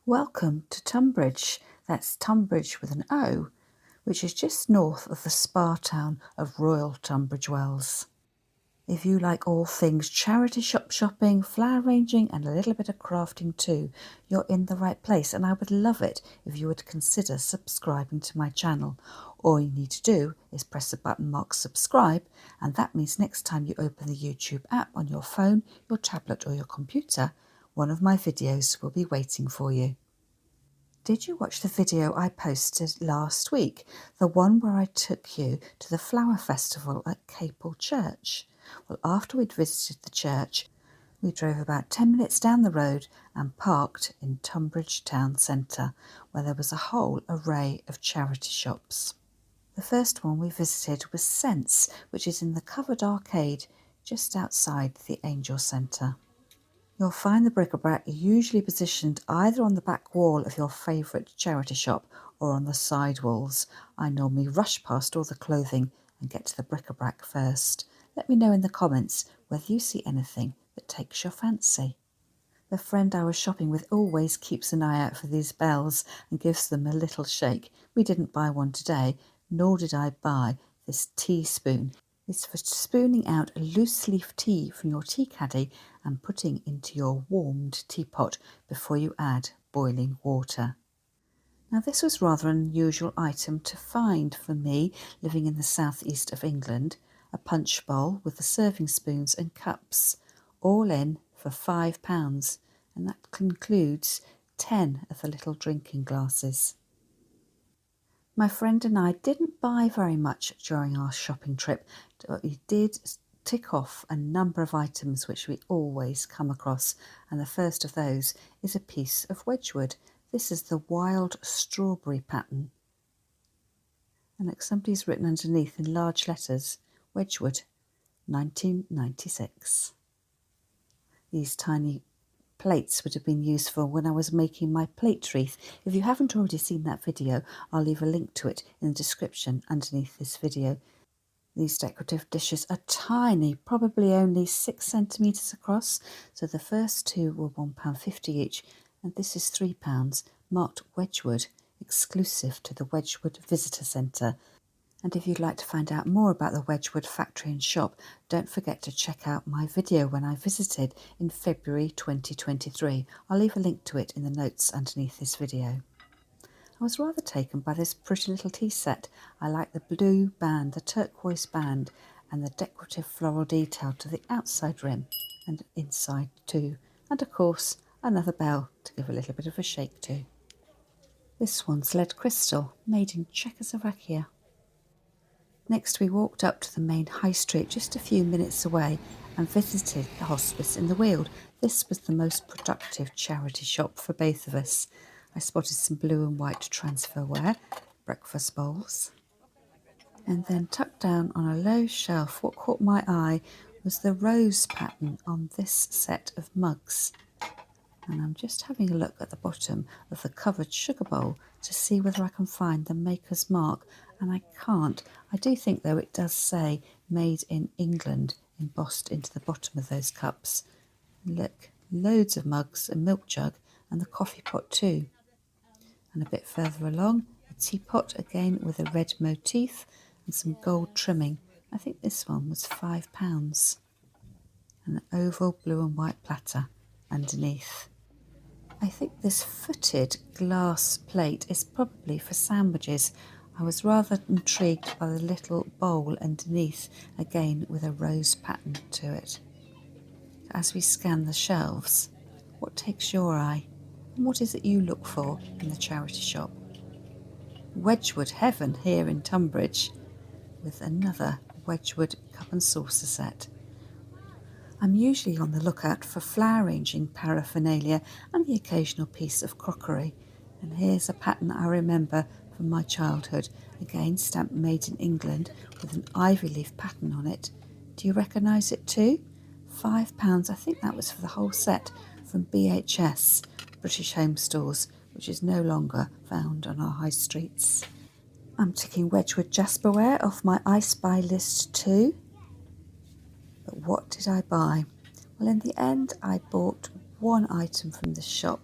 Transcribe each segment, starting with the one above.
Welcome to Tonbridge, that's Tonbridge with an O, which is just north of the spa town of Royal Tunbridge Wells. If you like all things charity shop shopping, flower arranging and a little bit of crafting too, you're in the right place, and I would love it if you would consider subscribing to my channel. All you need to do is press the button marked subscribe, and that means next time you open the YouTube app on your phone, your tablet or your computer, one of my videos will be waiting for you. Did you watch the video I posted last week, the one where I took you to the flower festival at Capel Church? Well, after we'd visited the church, we drove about 10 minutes down the road and parked in Tonbridge town centre, where there was a whole array of charity shops. The first one we visited was Sense, which is in the covered arcade just outside the Angel Centre. You'll find the bric-a-brac usually positioned either on the back wall of your favourite charity shop or on the side walls. I normally rush past all the clothing and get to the bric-a-brac first. Let me know in the comments whether you see anything that takes your fancy. The friend I was shopping with always keeps an eye out for these bells and gives them a little shake. We didn't buy one today, nor did I buy this teaspoon. It's for spooning out a loose leaf tea from your tea caddy and putting into your warmed teapot before you add boiling water. Now this was rather an unusual item to find for me living in the southeast of England, a punch bowl with the serving spoons and cups, all in for £5, and that concludes 10 of the little drinking glasses. My friend and I didn't buy very much during our shopping trip, but we did tick off a number of items which we always come across, and the first of those is a piece of Wedgwood. This is the wild strawberry pattern. And like somebody's written underneath in large letters, Wedgwood, 1996. These tiny plates would have been useful when I was making my plate wreath. If you haven't already seen that video, I'll leave a link to it in the description underneath this video. These decorative dishes are tiny, probably only 6 centimetres across, so the first two were £1.50 each, and this is £3, marked Wedgwood, exclusive to the Wedgwood Visitor Centre. And if you'd like to find out more about the Wedgwood factory and shop, don't forget to check out my video when I visited in February 2023. I'll leave a link to it in the notes underneath this video. I was rather taken by this pretty little tea set. I like the blue band, the turquoise band, and the decorative floral detail to the outside rim and inside too. And of course, another bell to give a little bit of a shake to. This one's lead crystal, made in Czechoslovakia. Next we walked up to the main high street just a few minutes away and visited the hospice in the Weald. This was the most productive charity shop for both of us. I spotted some blue and white transferware, breakfast bowls, and then tucked down on a low shelf what caught my eye was the rose pattern on this set of mugs. And I'm just having a look at the bottom of the covered sugar bowl to see whether I can find the maker's mark, and I can't. I do think though it does say made in England embossed into the bottom of those cups. Look, loads of mugs, a milk jug and the coffee pot too. And a bit further along, a teapot again with a red motif and some gold trimming. I think this one was £5. And an oval blue and white platter underneath. I think this footed glass plate is probably for sandwiches. I was rather intrigued by the little bowl underneath, again with a rose pattern to it. As we scan the shelves, what takes your eye? And what is it you look for in the charity shop? Wedgwood heaven here in Tonbridge, with another Wedgwood cup and saucer set. I'm usually on the lookout for flower arranging paraphernalia and the occasional piece of crockery. And here's a pattern I remember from my childhood, again stamped made in England with an ivy leaf pattern on it. Do you recognise it too? £5, I think that was for the whole set, from BHS, British Home Stores, which is no longer found on our high streets. I'm ticking Wedgwood Jasperware off my I Spy list too. But what did I buy? Well, in the end, I bought one item from the shop,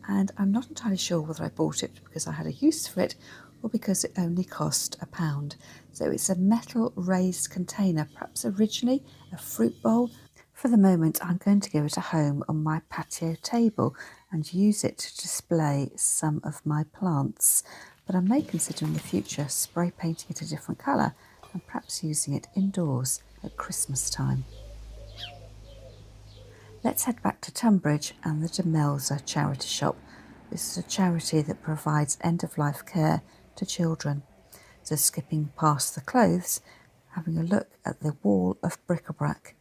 and I'm not entirely sure whether I bought it because I had a use for it or because it only cost £1. So it's a metal raised container, perhaps originally a fruit bowl. For the moment, I'm going to give it a home on my patio table and use it to display some of my plants. But I may consider in the future spray painting it a different colour and perhaps using it indoors at Christmas time. Let's head back to Tonbridge and the Demelza charity shop. This is a charity that provides end-of-life care to children. So skipping past the clothes, having a look at the wall of bric-a-brac.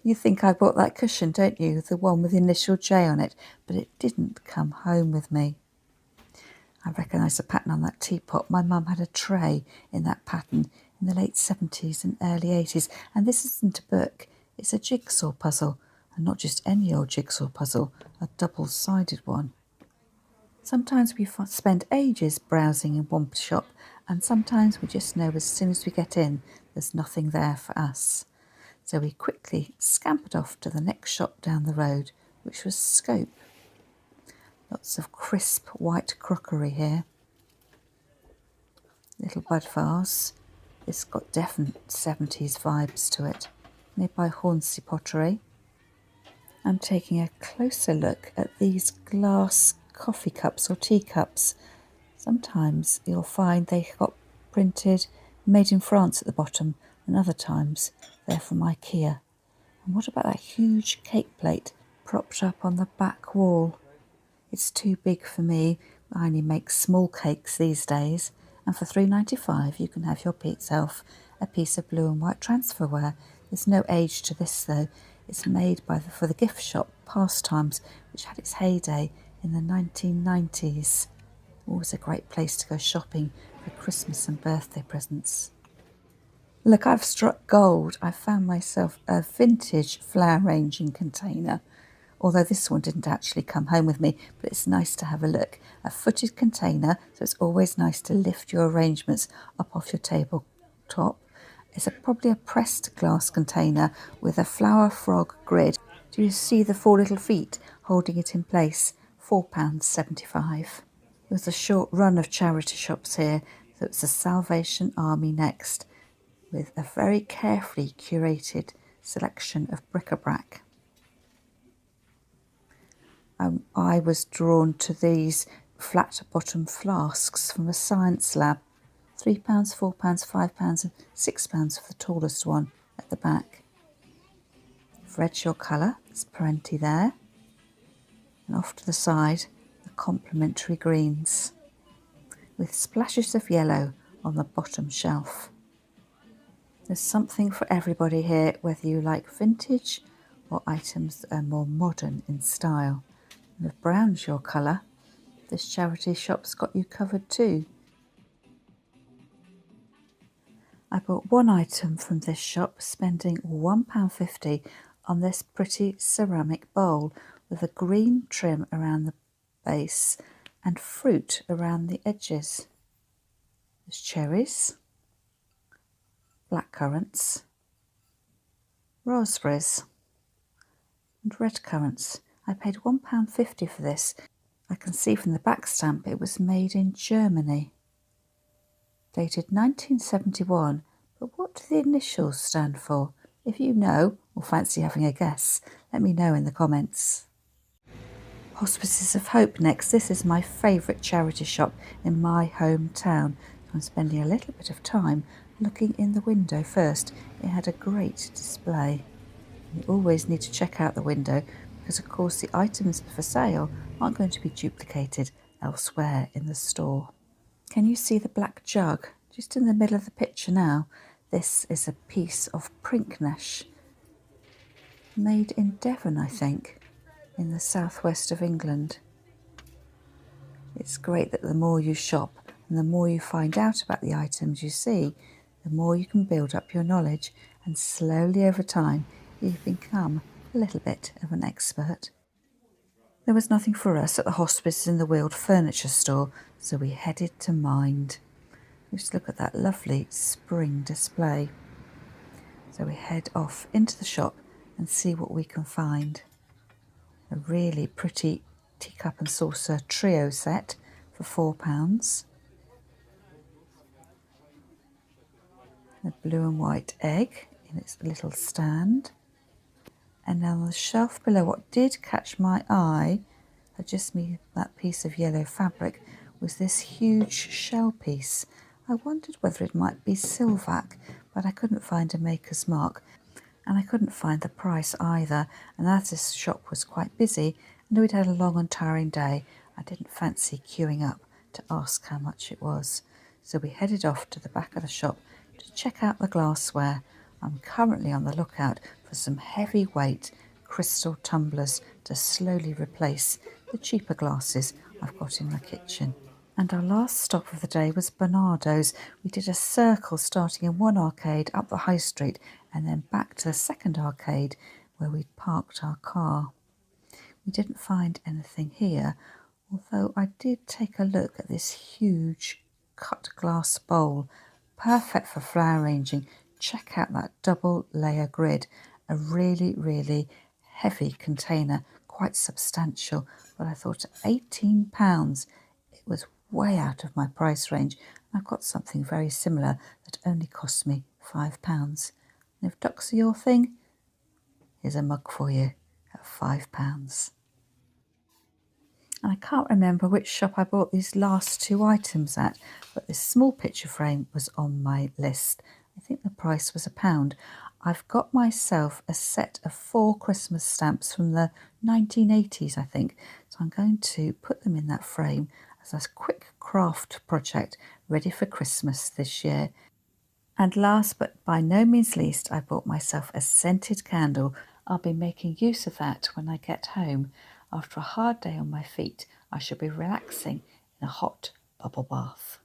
You think I bought that cushion, don't you? The one with the initial J on it, but it didn't come home with me. I recognise the pattern on that teapot. My mum had a tray in that pattern in the late 70s and early 80s. And this isn't a book, it's a jigsaw puzzle. And not just any old jigsaw puzzle, a double-sided one. Sometimes we spend ages browsing in one shop, and sometimes we just know as soon as we get in, there's nothing there for us. So we quickly scampered off to the next shop down the road, which was Scope. Lots of crisp white crockery here. Little bud vase. It's got definite 70s vibes to it. Made by Hornsey Pottery. I'm taking a closer look at these glass coffee cups or teacups. Sometimes you'll find they got printed made in France at the bottom, and other times they're from IKEA. And what about that huge cake plate propped up on the back wall? It's too big for me. I only make small cakes these days. And for £3.95 you can have yourself a piece of blue and white transferware. There's no age to this though. It's made for the gift shop Pastimes, which had its heyday in the 1990s. Always a great place to go shopping for Christmas and birthday presents. Look, I've struck gold. I found myself a vintage flower arranging container. Although this one didn't actually come home with me, but it's nice to have a look. A footed container, so it's always nice to lift your arrangements up off your tabletop. It's probably a pressed glass container with a flower frog grid. Do you see the 4 little feet holding it in place? £4.75. There's a short run of charity shops here, so it's the Salvation Army next, with a very carefully curated selection of bric-a-brac. I was drawn to these flat bottom flasks from a science lab. £3, £4, £5 and £6 for the tallest one at the back. Red's your colour, there's plenty there. And off to the side, the complementary greens, with splashes of yellow on the bottom shelf. There's something for everybody here, whether you like vintage or items that are more modern in style. And if brown's your colour, this charity shop's got you covered too. I bought one item from this shop, spending £1.50 on this pretty ceramic bowl with a green trim around the base and fruit around the edges. There's cherries, blackcurrants, raspberries and red currants. I paid £1.50 for this. I can see from the back stamp it was made in Germany. Dated 1971, but what do the initials stand for? If you know or fancy having a guess, let me know in the comments. Hospices of Hope next. This is my favourite charity shop in my hometown. I'm spending a little bit of time looking in the window first. It had a great display. You always need to check out the window because of course the items for sale aren't going to be duplicated elsewhere in the store. Can you see the black jug just in the middle of the picture now? This is a piece of Prinknesh, made in Devon, I think, in the southwest of England. It's great that the more you shop and the more you find out about the items you see, the more you can build up your knowledge, and slowly over time you become a little bit of an expert. There was nothing for us at the hospice in the wheeled furniture store, so we headed to Mind. Just look at that lovely spring display. So we head off into the shop and see what we can find. A really pretty teacup and saucer trio set for £4. A blue and white egg in its little stand. And now on the shelf below, what did catch my eye, just me that piece of yellow fabric, was this huge shell piece. I wondered whether it might be Silvac, but I couldn't find a maker's mark, and I couldn't find the price either. And as this shop was quite busy and we'd had a long and tiring day, I didn't fancy queuing up to ask how much it was. So we headed off to the back of the shop to check out the glassware. I'm currently on the lookout for some heavyweight crystal tumblers to slowly replace the cheaper glasses I've got in the kitchen. And our last stop of the day was Bernardo's. We did a circle starting in one arcade up the high street and then back to the second arcade where we'd parked our car. We didn't find anything here, although I did take a look at this huge cut glass bowl, perfect for flower arranging. Check out that double layer grid, a really heavy container, quite substantial, but I thought at £18 it was way out of my price range. I've got something very similar that only cost me £5. And if ducks are your thing, here's a mug for you at £5. And I can't remember which shop I bought these last two items at, but this small picture frame was on my list. I think the price was £1. I've got myself a set of 4 Christmas stamps from the 1980s, I think. So I'm going to put them in that frame as a quick craft project ready for Christmas this year. And last but by no means least, I bought myself a scented candle. I'll be making use of that when I get home. After a hard day on my feet, I shall be relaxing in a hot bubble bath.